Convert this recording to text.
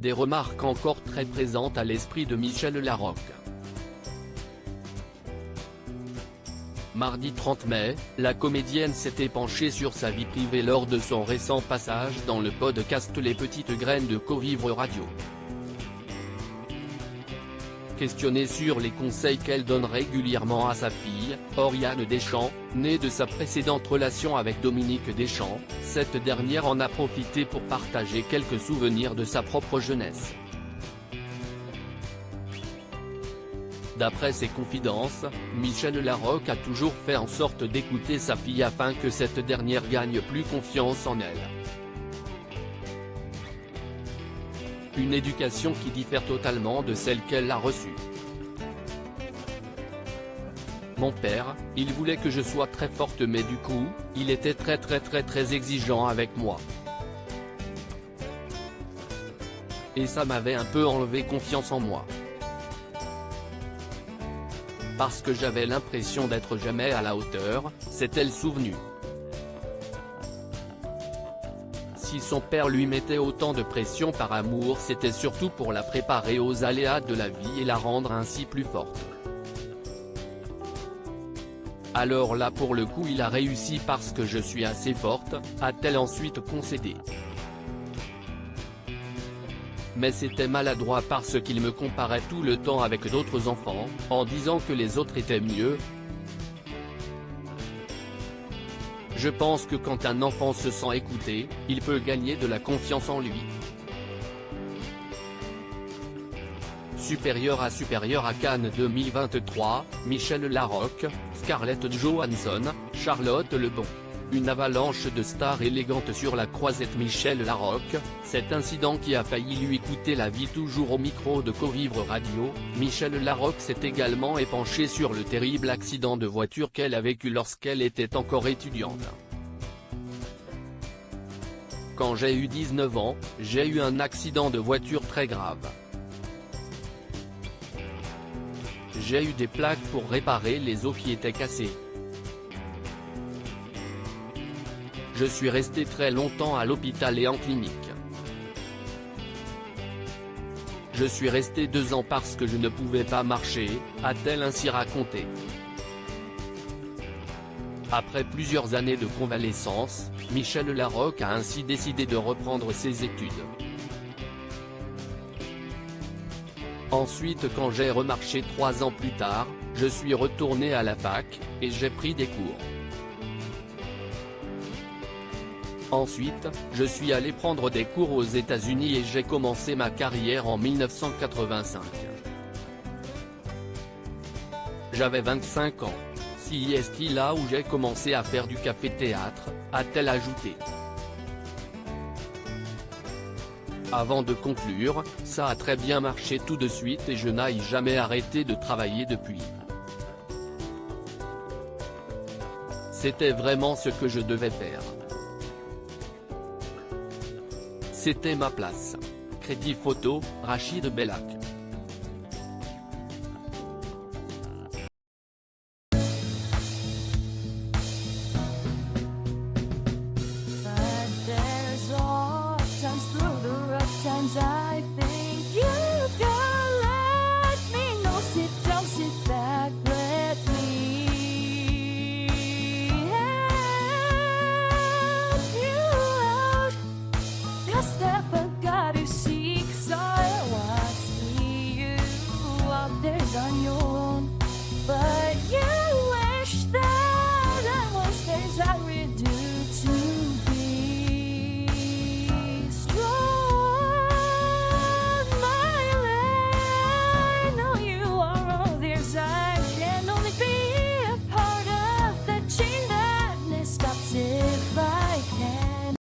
des remarques encore très présentes à l'esprit de Michel Larocque. Mardi 30 mai, la comédienne s'était penchée sur sa vie privée lors de son récent passage dans le podcast Les Petites Graines de Covivre Radio. Questionnée sur les conseils qu'elle donne régulièrement à sa fille, Oriane Deschamps, née de sa précédente relation avec Dominique Deschamps, cette dernière en a profité pour partager quelques souvenirs de sa propre jeunesse. D'après ses confidences, Michel Larocque a toujours fait en sorte d'écouter sa fille afin que cette dernière gagne plus confiance en elle. Une éducation qui diffère totalement de celle qu'elle a reçue. Mon père, il voulait que je sois très forte mais du coup, il était très exigeant avec moi. Et ça m'avait un peu enlevé confiance en moi. Parce que j'avais l'impression d'être jamais à la hauteur, s'est-elle souvenue. Si son père lui mettait autant de pression par amour, c'était surtout pour la préparer aux aléas de la vie et la rendre ainsi plus forte. Alors là pour le coup il a réussi parce que je suis assez forte, a-t-elle ensuite concédé. Mais c'était maladroit parce qu'il me comparait tout le temps avec d'autres enfants, en disant que les autres étaient mieux. Je pense que quand un enfant se sent écouté, il peut gagner de la confiance en lui. Supérieur à Cannes 2023, Michel Larocque, Scarlett Johansson, Charlotte Lebon. Une avalanche de stars élégantes sur la croisette Michel Larocque, cet incident qui a failli lui coûter la vie. Toujours au micro de Covivre Radio, Michel Larocque s'est également épanché sur le terrible accident de voiture qu'elle a vécu lorsqu'elle était encore étudiante. Quand j'ai eu 19 ans, j'ai eu un accident de voiture très grave. J'ai eu des plaques pour réparer les os qui étaient cassés. Je suis resté très longtemps à l'hôpital et en clinique. Je suis resté 2 ans parce que je ne pouvais pas marcher, a-t-elle ainsi raconté. Après plusieurs années de convalescence, Michel Larocque a ainsi décidé de reprendre ses études. Ensuite quand j'ai remarché 3 ans plus tard, je suis retourné à la fac, et j'ai pris des cours. Ensuite, je suis allé prendre des cours aux États-Unis et j'ai commencé ma carrière en 1985. J'avais 25 ans. C'est là où j'ai commencé à faire du café-théâtre, a-t-elle ajouté. Avant de conclure, ça a très bien marché tout de suite et je n'ai jamais arrêté de travailler depuis. C'était vraiment ce que je devais faire. C'était ma place. Crédit photo, Rachid Bellac.